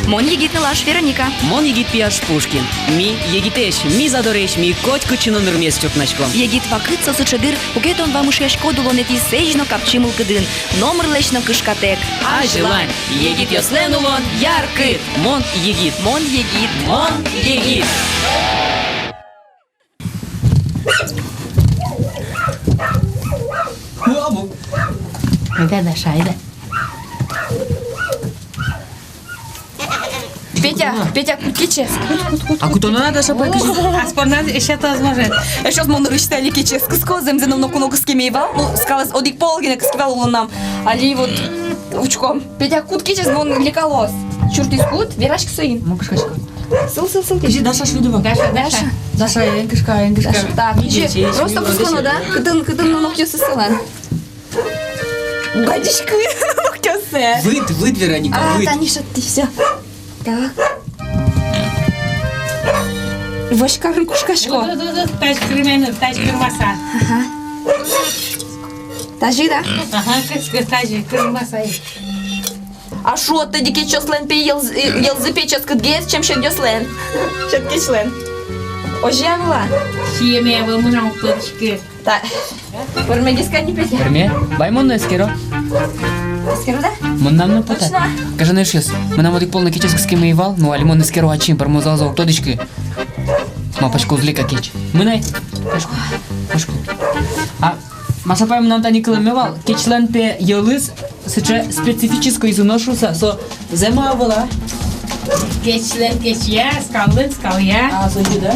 Мон егитный лаш Вероника. Мон егит пияш Пушкин. Ми егитеш, ми задореш, ми коть кучину нырмес чукначком. Егит вакыт сосычыгыр, угетон вамышеш кодулонети сежно капчимыл кыдын. Номер лечно кышкатек. А желань, егит йослен улон, яркыт. Мон егит. Мон егит. Мон егит. Да, шайда. Петя, кечес. А куда надо, чтобы Аспорнан еще то возможно. Сейчас мон рыштали кечес кыско, земзеном на кунок скемейвал. Ну, скалас одик полгина кыскивал улон нам. Али вот учком. Петя, кут кечес мон лекалос. Чуртис кут, верашки соин. Мокшкашка. Сыл. Иди, Даша, шлюдова. Даша, янкашка. Так, иди. Просто кысконо, да? Кыдын на ногтёсы сылан. Гадичка, ногтёсы. Выд, Вероника, А, выд. Таниша, ты все. Так. Вашкарын кушкашко. Тач кременов, тач кырмаса. Тажи, да? Ага, тач кырмаса. А шо ты дике чослен пи елзы печес кыдгес, чем шед дёслен? Шед кечлен. Ожьявила. Химия, вы мунам точки. Так. Вармегиска не петя. Верме, баймон эскеро. Скажу, да? Мон нам не пота. Точно. Кажа шес. Мы нам одик полный кечес скемейвал, ну алимон эскеро ачим, пармозал за октодички. Мапачку злика кеч. Мы най. Пашку. А Масапай нам та николемевал. Кечлен пе елыс сыче специфическое изуношуса, со земавала. Кечлен, кечья, скалya. А сочи, да?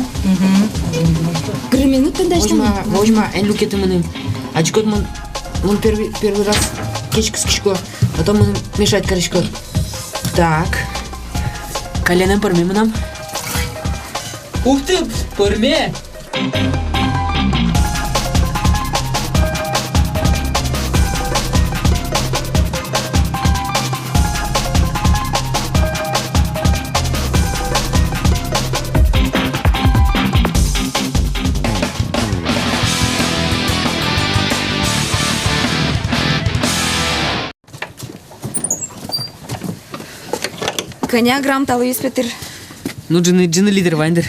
Грымину пендачтами. Возьма, эн лукеты мы а чекот мы первый раз кечка с кичко, потом мы мешать корочко. Так. Коленом порми мы нам. Ух ты, порме! Коня грамм талуис Петр. Ну, джины лидер вайндер.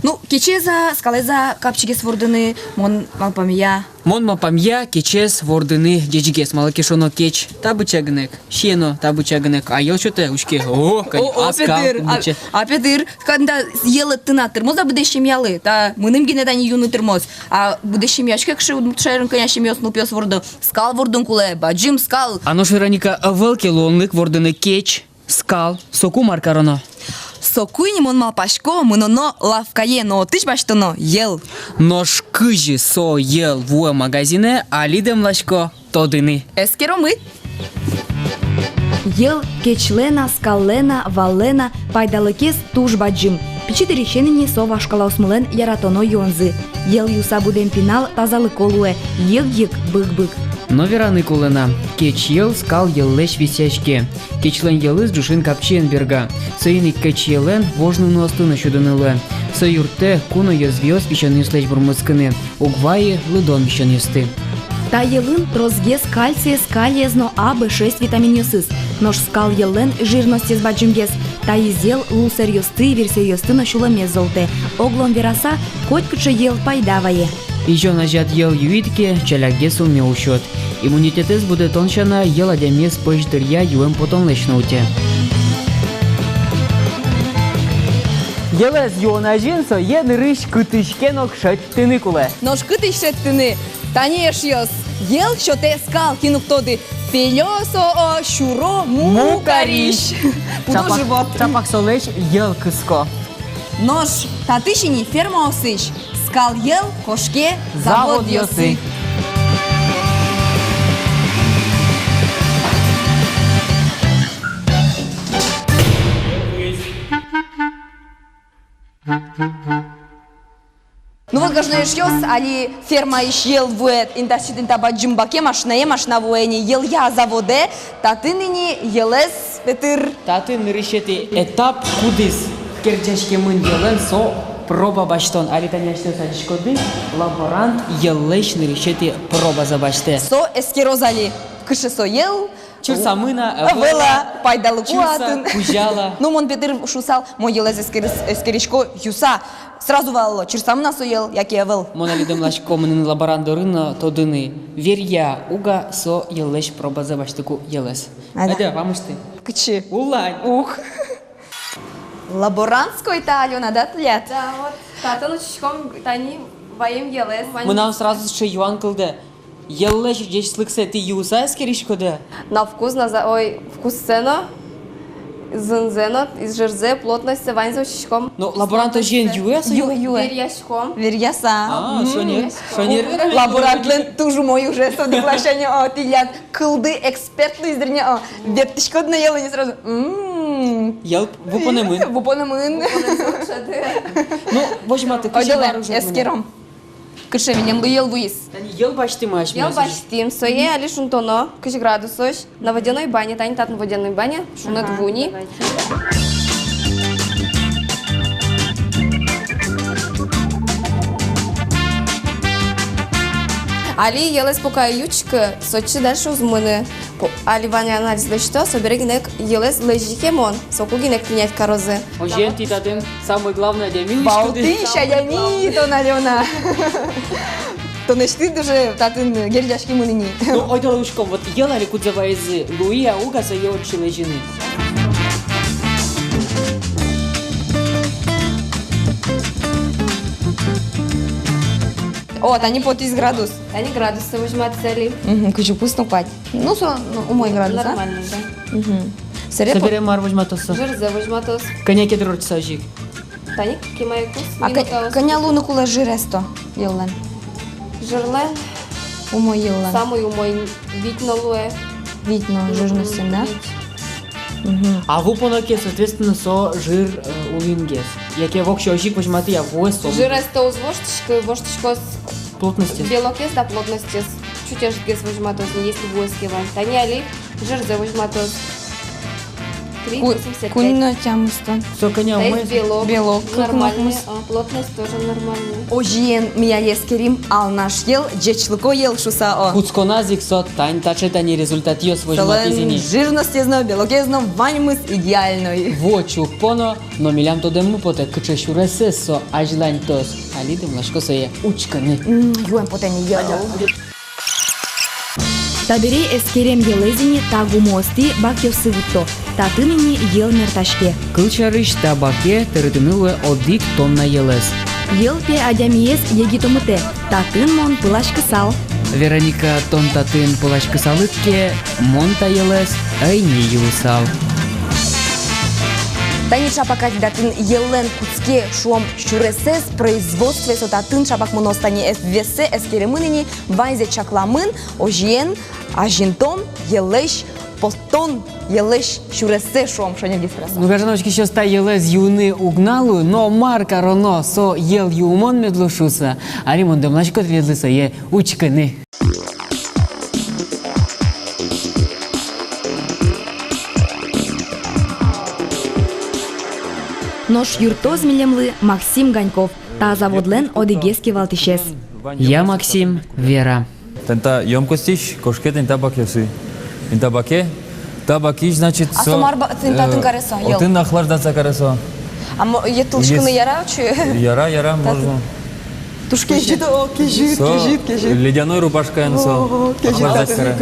Ну, кечеза, скалеза, капчигес вордыны, мон малпамия. Мон мапамья, кечес, вордыны, джеджигес, малакешоно кеч, табычагнек, щено, табычагнек, а ел что-то, ушки, о, аскал, Петр, Петр, когда ела тына тырмоз, а будещем ялы, та мыным генедан юны тырмоз, а будещем яшке кши удмтшайрын конящем яснул пес ворды, скал вордын куле, баджим скал. А ну Вероника, велки лонлык, вордыны кеч, скал, соку маркароно. Сокуйни мон малпашко, мыноно лавкае, но тыш баштыно ел. Нож кыжи со ел в магазине, а лидем лашко тодыны. Эскеро мы. Ел кечлена, скаллена, валлена, пайдалыкес туш баджим. Пичи решенini со вашкала осмылен яратоно йонзы. Ел юса будем пинал тазалык олуэ. Йык-йык, бык-бык. Но вераны кулына. Кеч ел, скал еллеш висячке. Кечлен елыз джушин капченберга. Соиник кеч елен вожну ностына щудынылы. Союрте куно езвёз пищан юслеч бурмыскыны. Угвайы лыдон пищан юсты. Та елын трозгес кальциес калиезно А, Б6 витаминесыз. Нож скал елен жирностес баджимгес. Та изел лусер йосты версе йостына шуламез золте. Оглом вераса котькычы ел пайдавае. Еще нажат ел юитке, чалягде сумме ушет. Иммунитетес будет тоншана ел адемес пойждырья юем потом лечноуте. Елес юона жинсо ен рыш кытышкенок шаттыны куле. Нож кыты шеттыны, танеш йос. Ел шоте скал кинук тоды. Пелёсо о шуро мукариш. Пудо живот. Чапак солеш ел кыско. Нож татышини ферма осыш. Скал ел кошке завод йосы. Ну вот гажно еш али ферма иш ел вуэт интасидин таба джимбаке машина вуэни ел я заводе, таты ныне елес Петр. Таты нырышети этап кудис. Керчешке мын елен со проба баштон. Алитаняшты садишкоды лаборант елеш нырышети проба забаште. Со эскерозали. кышы соел, Чурсамына, вела, пайдалы Чурса, куатын. кужала. Ну, мон Петр шусал, мой елез эскеричко юса. Сразу валло, чурсамына соел, яки авел. Мона лидем лашко менин лаборандорына тодыны. Верья уга со елеш пробаза баштыку елес. Ада. Айда, вамышты. Кычы. Улань. Ух. Лаборантской Алена, да, лет? Да, вот татын учишком тани ваем елес. Мынам сразу ще юан кылды. Елеш жечлыксе ты юса эскеришкода. На вкус, ой, вкус сено, зензено, из жерзе, плотность, вань за учишком. Ну, лаборанта жен юя соел? Верьяшком. Верьяса. А, шонер. Шонер. Лаборантлен тоже мой уже соглашение о тилят кылды экспертный издрение о вертишко на ела не сразу. Ел вупонемын. Вупонемын. Ну, божматы, Ойдале, кыжы эскером. Кышевинем луел вуис. Тани ел башты маш. Я баштим, сое али шунтоно, кыш градусош, на водяной бане, тани татын водяной бане, шунат вуни. Али елес пока ючка, сочи дальше узмыны. Али ваня анализ да что, собери гинек елес лежихемон, соку гинек принять корозы. Ожен ти татын самое главное для милышкоды. Балтыша яни, то налена. То нечты даже татын гердяшки мыныни. Ну, ойдала ушком, вот ел али кудзавайзы, луи ауга со ел чилежины. О, тани по 30 градус. Тани градусы возьмат цели. Кычу пусть напать. Ну, у мой градус, а? Нормально, да. Серепо. Соберем мар возьматоса. Жерзе возьматос. Коньяки дрочь сажик. Тани, кимай вкус, А коня луну кула жиресто еллен. жирлен, У мой еллен. самый умой, видно луэ. Видно жирности, да? А в упоноке, соответственно, со жир улингес. Яке вокше ожик возьматы, я войсо. Жиресто уз вошточко с Плотности. белок есть, да, плотности. Чуть аж гес возьматос, не если войски вань. Тани али, жирзе возьматос. 3,85. Кунино тямысто. Со коня Да есть умысь. белок. Белок, как Нормальный, махмус. плотность тоже нормальная. Ожиен меня ескерим, ал наш ел, джечлыко ел шуса о. Куцконазик со тань тачетани результат йос возьматы Сален зини. жирность езно, белок езно, ваньмыс идеальной. Вочу поно, но милям то дему поте кыче шуресе со ажлань тос. Али дем лашко со е учканы. Юэн потени ел. Табери эскерем елезини тагу мости бакьев сывутто. Татынини ел мерташке. Кылчарыш табаке тырытынылы одик тонна елес. Ел пе адямиес егитомыте. Татын мон пылашкы сал. Вероника тон татын пылашкы салыкке, монта елес, ай не юсал. Тани шапака датын еллен куцке шуом шуресес производстве со татын шапак моностани эс весе эскеремынини вайзе чакламын ожиен ажинтон елеш постон елеш шуресе шуом шоня дискраса. Ну, кажановочки, сейчас та елес юны угналу, но марка роно со ел юмон медлушуса, а римон демлашко тведлыса е учканы. Нож юртоз милемлы Максим Ганьков. Та заводлен одигески валтишес. Я Максим, Вера. Тента емкостиш, кошке тента бакеси. Тента баке, табакиш, значит, А со марба тентатын каресо, ел. Отын охлаждаться каресо. А етылшкыны яра чу? Яра, можно. Тушке жит, о, кежит. Ледяной рубашка, со. Охлаждать кара.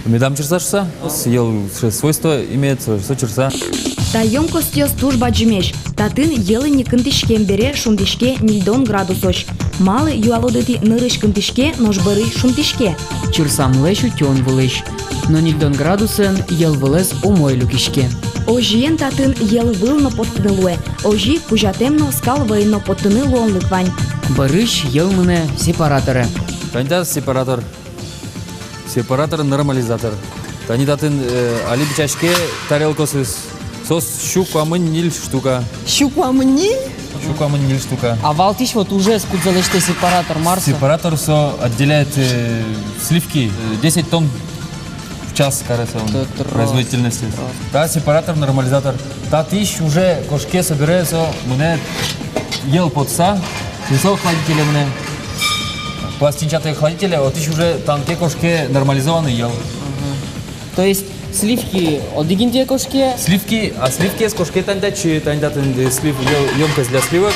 Медам черса, ел свойства имеет, что черса. Та емкостьёс тужба джимеш. Татын елы никынтишкен бере шундишке нильдон градусош. Малы юалодыти нырыш кынтишке ножбыры шунтишке. Чурсам леш утен вылеш, но нильдон градусен ел вылез умой люкишке. Ожиен татын ел вылно поттынылуэ. Ожи кужатемно скал вейно поттыны луонлык вань. Барыш ел мыне сепараторы. Тента сепаратор. Сепаратор нормализатор. Тани татын алибичашке тарелкосыз. Сос щукамын нил штука. Щукуамни? Щукамын нил штука. А валтиш вот уже скудзалеште сепаратор Марса. Сепаратор со отделяет сливки 10 тонн в час, кажется, производительности. Да, сепаратор, нормализатор. Та тысяч уже кошке собирается, мне ел подса, весок хладителя мне. пластинчатые холодители, а ты уже там те кошки нормализованные ел. То есть сливки одигин те кошки, Сливки с кошки тандачи, слив, емкость для сливок.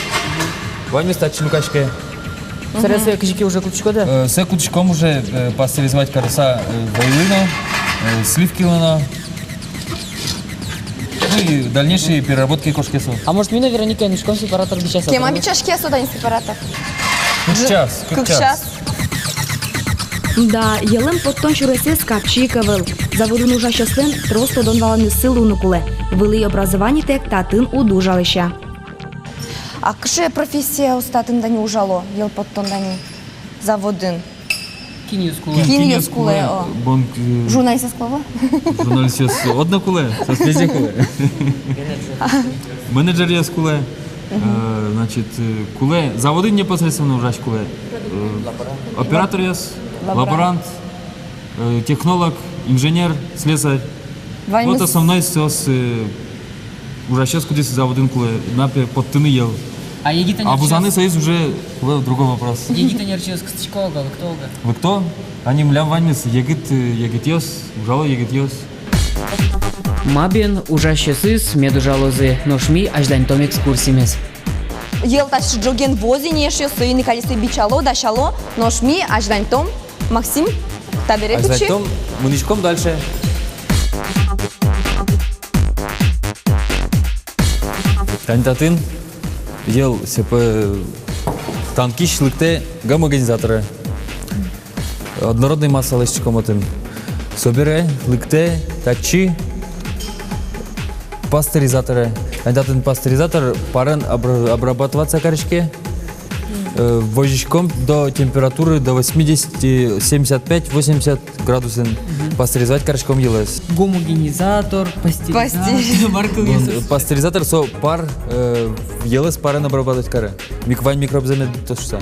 Вань стачи лукашки. средства кишки уже ключко, да? С кучком уже пастеризовать караса вайлина, сливки лина. Ну и дальнейшие переработки кошкесов. А может, меня Вероника нишком сепаратор бичаса? Кем обичаш кесу да сепаратор? Как час. Да, елем поттон шуресе скапчи кавыл. Заводун ужащасын просто донваланы сылу нукуле. Вылы образование тек татын удужалыша. А кше профессия устатын да не ужало, ел подтон да не заводын. Кинью скула. Кинью скуле, о. Журналист склава? Журналист одна куле, созвездие куле. Менеджер есть куле. Значит, куле, заводы непосредственно ужач куле. Оператор есть, лаборант, технолог, инженер, слесарь. Вот основной сос ужач кудис заводын куле, напе подтыны ел. А егита А бузаны союз уже другой вопрос. Егита не рчес кстичколга, кто? Вы кто? Они млям ваньмес, егит йос, ужало егит йос. Мабин ужащасыз медужалозы, ношми аждань том экскурсимес. Ел тач джоген вози нешё союны калисы бичало да шало, ношми аждань том. Максим, табере А кучи. затем муничком дальше. Тантатын ел сепе танкиш лыкте гомогенизаторы. Однородный массалышчиком отын. Собере лыкте тачи пастеризаторы. Тантатын пастеризатор парен обрабатываться корочки. Вожичком до температуры до 80, 75, 80 градусов пастеризовать корочком елес. Гомогенизатор, пастеризатор. Пастеризатор со пар елес парен обрабатывать каре. Миквань микробземе то что.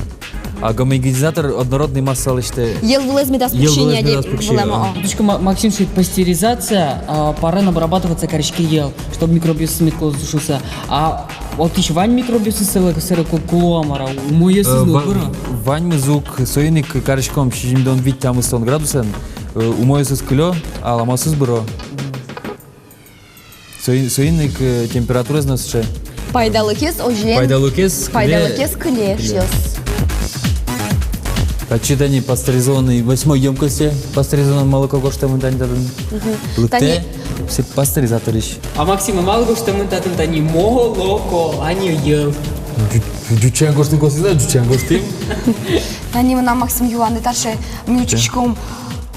А гомогенизатор однородный массалыште. Ел вылезми да спущения булема. Дочка Максим, что пастеризация, пора обрабатываться корочки ел, чтобы микробиус смитко сушился. А вот еще вань микробиус кулуамара, мой Вань мызук союник корочком чижимдон вид там 100 градусов. У мой кило, а ламасыз бро. Союник температура зносше. Пайдалы кес ожен. Пайдалы кес клеш ес. Отчитание пастеризованной 8 емкости, пастеризованное молоко коштуем дадим. Лыкте, все пастеризаторы. А Максим, мало бы что мы татым-то не молоко, а не ел. Дючан коштуем кости, да, дючан коштуем. Тани на Максим Юаны таше мючичком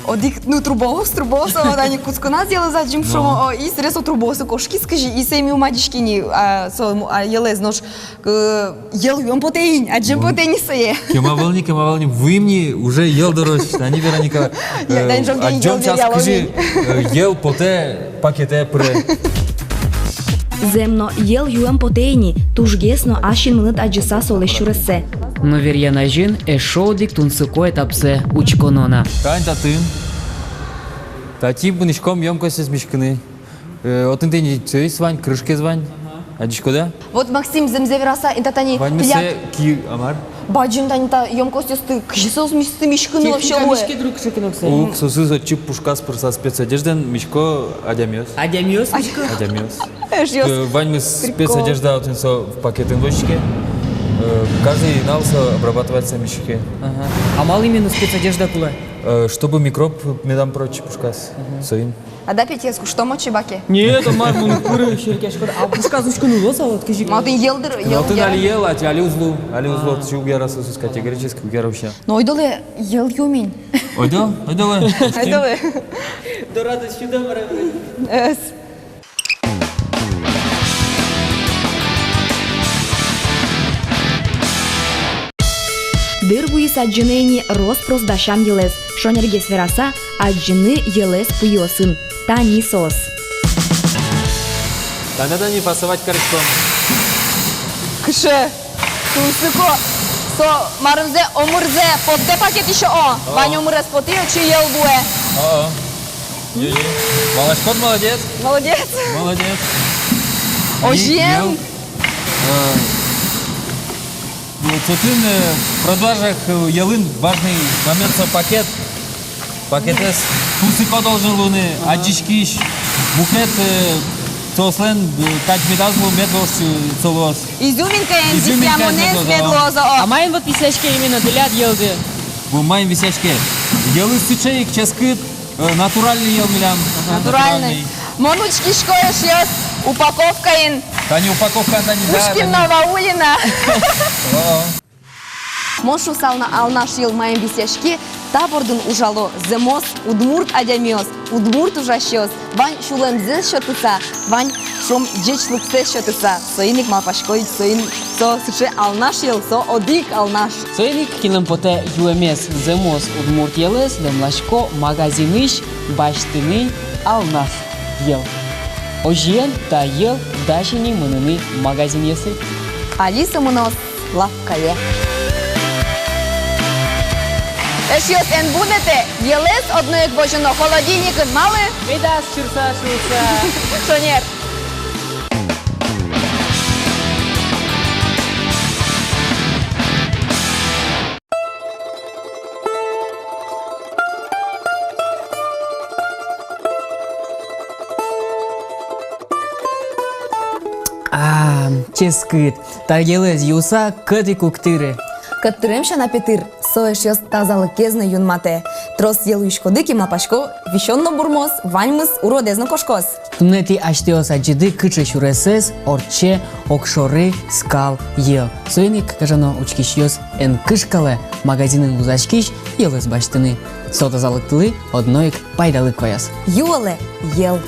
одик ну трубос, да не кускона сделала за джим шо и срезо трубосы кошки скажи и семи умадички не елез нож ел юм потейн, а джим потейн сее. Кемавални, вы мне уже ел дороже, они Вероника. А джом час скажи ел поте пакете пре. Земно ел юем потейни, тужгесно ашин мынат аджиса соле шуресе. Но верьяна жин эшодик тунсыко этапсе учконона. Тантатын. Тати бунишком емкости смешканы. Отын ты не звань, крышки звань. А дичко да? Вот Максим земзевераса и татани Вань месе ки амар. баджим тани та емкости сты кшисос мишканы вообще лое. друг шикнокса. Ук сосыз отчип пушка с спецодежден мешко адямиос. Адямиос? Адямиос. Ешь Вань мы спецодежда отын со в пакетен вощике. Каждый навык обрабатывается мешки. А мало именно спецодежда кула? Чтобы микроб медам прочь пушкас. Соин. А да пятеску, что мочи баке? Нет, мар муну куры шеркешкор. А пушка зучку ну лоса вот кажи. Малтын елдыр, Но ты налил, а али узлу, ты угяра сосус категорически угяра вообще. Но ойдоле ел юмин. Ойдо. Ойдоле. До радость сюда мара. Дыр буис аджинейни рос-прос дашам елез. Шонергес вераса аджины елез пуйосын. Тани сос. Надо не пасовать корочком. Кше. Тунсыко. Со марымзе омурзе потте пакет еще о. Вань омурез поты очи ел буэ. Малашкот молодец. Молодец. Ожен. Шотын в продажах ялын важный момент со пакет. Пакетес тусыко должен луны, аджишкиш, букет сослен, тач медазлу медвош целос. Изюминка Изюминка эндисямонес медлоза. медлоза. А маем вот висячки именно делят елды. Bu mayın visячке. Ялы сычейк ческыт, натуральный ел милям. Натуральный. Монучки шкоешь ёс, упаковка ин. Та не упаковка, та не Пушкин Новоулина. Мошу сална алнаш ел маем бисяшки, табордун ужало земос, удмурт адямиос, удмурт ужащиос, вань шулемзе шотыса, вань шом джечлыксе шотыса. Соиник мапашкой, соин со сыче алнаш ел, со одик алнаш. Сойлик кинем поте юэмес земос удмурт елес, демлашко магазиныш баштыны алнах ел. Ожен та ел дашини мыныны магазин есы. Алиса мынос лавкае. Эшиос эн будете, елес одноек божено холодильник малы, Видас чурса шурса. шонер. Ческыт. Та елес юса кыты куктыры. Кыттырымша на петыр, соэшиос тазалық кезны юнмате. Трос ел юшкодыки мапашко, вишонно бурмос, ваньмыз уродезно кошкос. Тумнети аштеос аджиды кычы шуресес, орче, окшоры, скал, ел. Сойник, кажано, учкишьос эн кышкале, магазинын гузачкиш, елес баштыны. Сота залыктылы, одноик пайдалы кояс. Юоле ел.